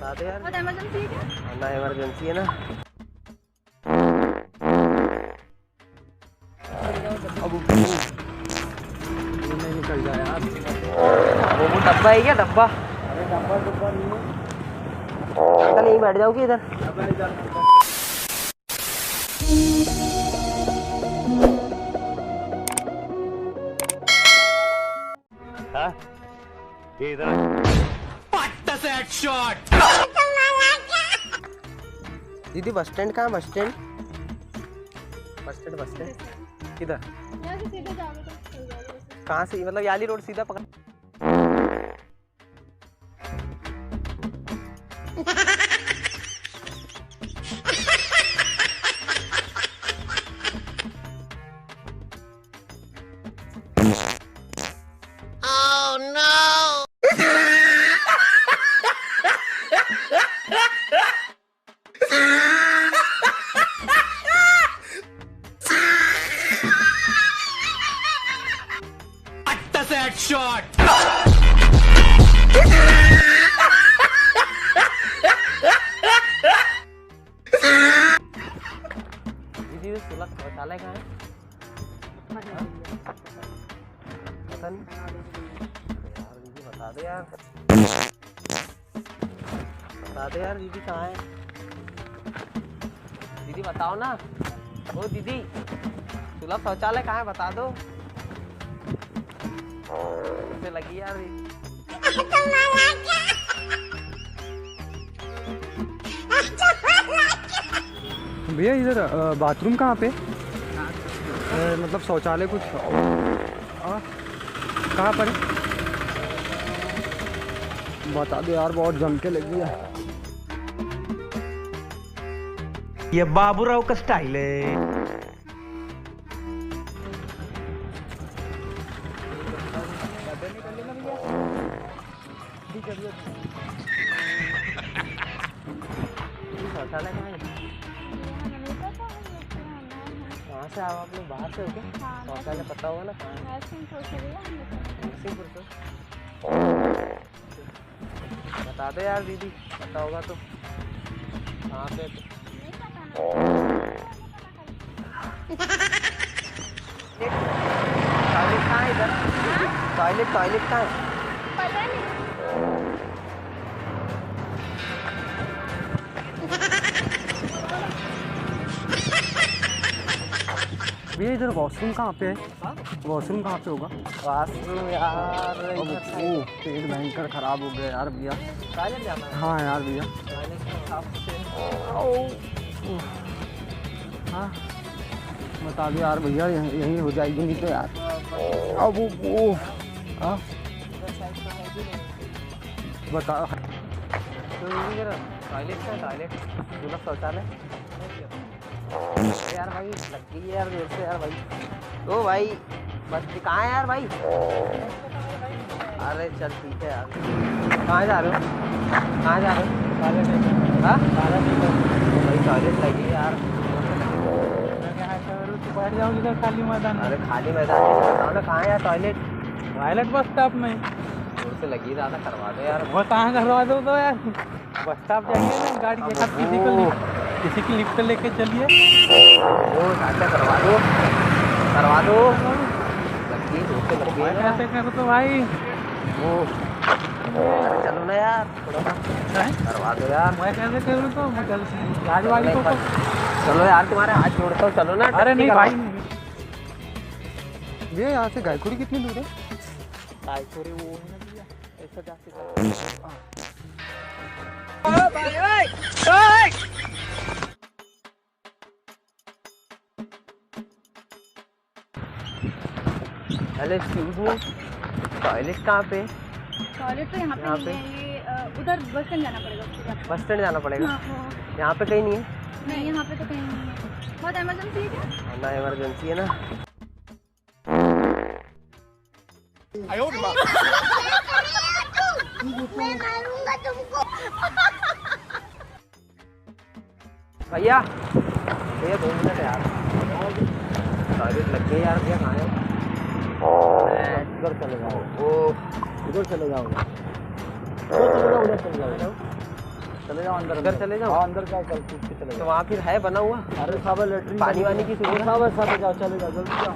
बता दे यार। बहुत इमरजेंसी है क्या? ना इमरजेंसी है ना। अब नहीं निकल जाए यार। वो डब्बा है क्या? डब्बा? अरे डब्बा नहीं है अंकल, यहीं बैठ जाओगे इधर। हाँ? ये इधर दीदी बस स्टैंड कहाँ? बस स्टैंड किधर? यहाँ से सीधे जाओगे तो चल जाओगे। कहाँ से? मतलब याली रोड सीधा पकड़। दीदी सुलह शौचालय कहाँ है? पता नहीं यार। दीदी बता दे यार, बता दे यार। दीदी कहाँ है? दीदी बताओ ना। ओ दीदी, सुलभ शौचालय कहाँ है? बता दो। उसे लगी यार। भैया इधर बाथरूम कहाँ पे? मतलब शौचालय कुछ कहाँ पर है? बता दो यार, बहुत जम के लगी है। ये बाबूराव का स्टाइल है। शौचालय कहाँ है? कहाँ से आओ आप लोग? बाहर से हो क्या? शौचालय पता होगा ना कहाँ है? नरसिंहपुर से। बता दो यार दीदी, पता होगा तो। कहाँ पे? टॉयलेट कहाँ है इधर? टॉयलेट कहाँ है? पता नहीं। भैया इधर वॉशरूम कहाँ पे है? वॉशरूम कहाँ पे होगा? वॉशरूम यार अब ओ पेट भयंकर खराब हो गया यार भैया। टॉयलेट जाना है? हाँ यार भैया। टॉयलेट के हिसाब से। हाँ बता दो यार भैया, यहीं हो जाएगी नहीं तो यार। अब वो हाँ बता। तो टॉयलेट का टॉयलेट सुलभ शौचालय यार भाई। लग गई यार जोर से यार भाई। ओ भाई बस कहाँ है यार भाई? अरे चल ठीक है यार। कहाँ जा रहे हो? कहाँ जा रहे हो? हाँ भाई टॉयलेट लगी यार। बैठ जाओ इधर खाली मैदान। अरे खाली मैदान बताओ ना कहाँ है यार टॉयलेट? टॉयलेट बस स्टॉप में। जोर से लगी ज़्यादा करवा दो यार। वो कहाँ करवा दो तो यार, बस स्टॉप जाइए ना, गाड़ी के साथ किसी की लिफ्ट लेके चलिए। ओ चाचा करवा दो। लगी जोर से लगी है ना। कैसे करो तो भाई? वो चलो ना यार, थोड़ा सा करवा दो यार। मैं कैसे करूँ तो मैं गाड़ी वाली को चलो यार, तुम्हारे हाथ जोड़ता हूँ, चलो ना। अरे नहीं भाई। ये यहाँ से गायकुड़ी कितनी दूर है? गायकुड़ी वो है ना भैया, ऐसा जाके हेलो एक्सक्यूज मी, टॉयलेट कहाँ पे? टॉयलेट तो यहाँ पे नहीं है, ये उधर बस स्टैंड जाना पड़ेगा। बस स्टैंड जाना पड़ेगा? हाँ। यहाँ पे कहीं नहीं है? नहीं यहाँ पे तो कहीं नहीं है। बहुत इमरजेंसी है क्या? ना इमरजेंसी है ना। मैं मारूंगा तुमको। भैया 2 मिनट यार, टॉयलेट लग गई यार। भैया कहाँ है? इधर चले जाओ। ओ इधर चले जाओ, उधर चले जाओ। चले जाओ अंदर। अंदर चले जाओ। हाँ अंदर जाओ, चल पूछ के चले तो जाओ। वहाँ फिर है बना हुआ? अरे साहब लेटरिन पानी वानी की सुविधा? साहब जाओ, चले जाओ, जल्दी जाओ,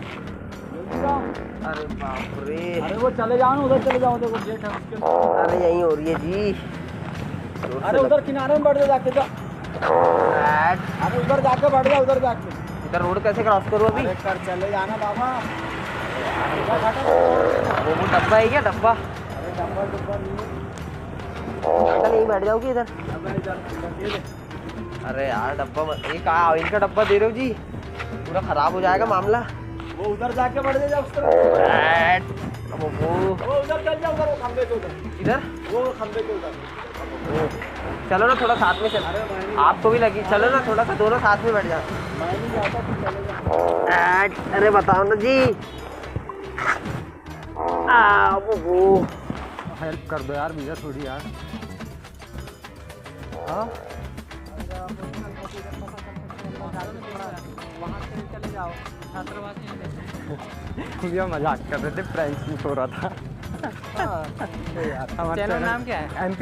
जल्दी जाओ। अरे बाप रे। अरे वो चले जाओ ना, उधर चले जाओ, देखो गेट है उसके। अरे यहीं हो रही है जी। अरे उधर किनारे में बैठ जाओ जाके, जा। अरे उधर जाके बैठ जाओ, उधर जाके। इधर रोड कैसे क्रॉस करूँ अभी? अरे कर चले जाना बाबा। वो डब्बा है क्या? डब्बा? अरे डब्बा डब्बा नहीं है। अंकल यहीं बैठ जाओगी इधर? डब्बा इधर दे दे। अरे यार डब्बा ये कहाँ ऑयल का डब्बा दे रहे हो जी? पूरा खराब हो जाएगा मामला। वो उधर जाके बैठ जाओ उस तरफ। वो उधर चल जाओ, उधर वो खंबे के उधर। इधर? वो खंबे के उधर। चलो ना थोड़ा साथ में चल। आपको भी लगी, चलो ना थोड़ा सा दोनों साथ में बैठ जाओ। मैं नहीं जाता, तुम चले जाओ। अरे बताओ ना जी। वो हेल्प कर दो यार भैया थोड़ी यार। हाँ भैया मजाक कर रहे थे, प्रैंक हो रहा था। हमारा चैनल नाम क्या है? MP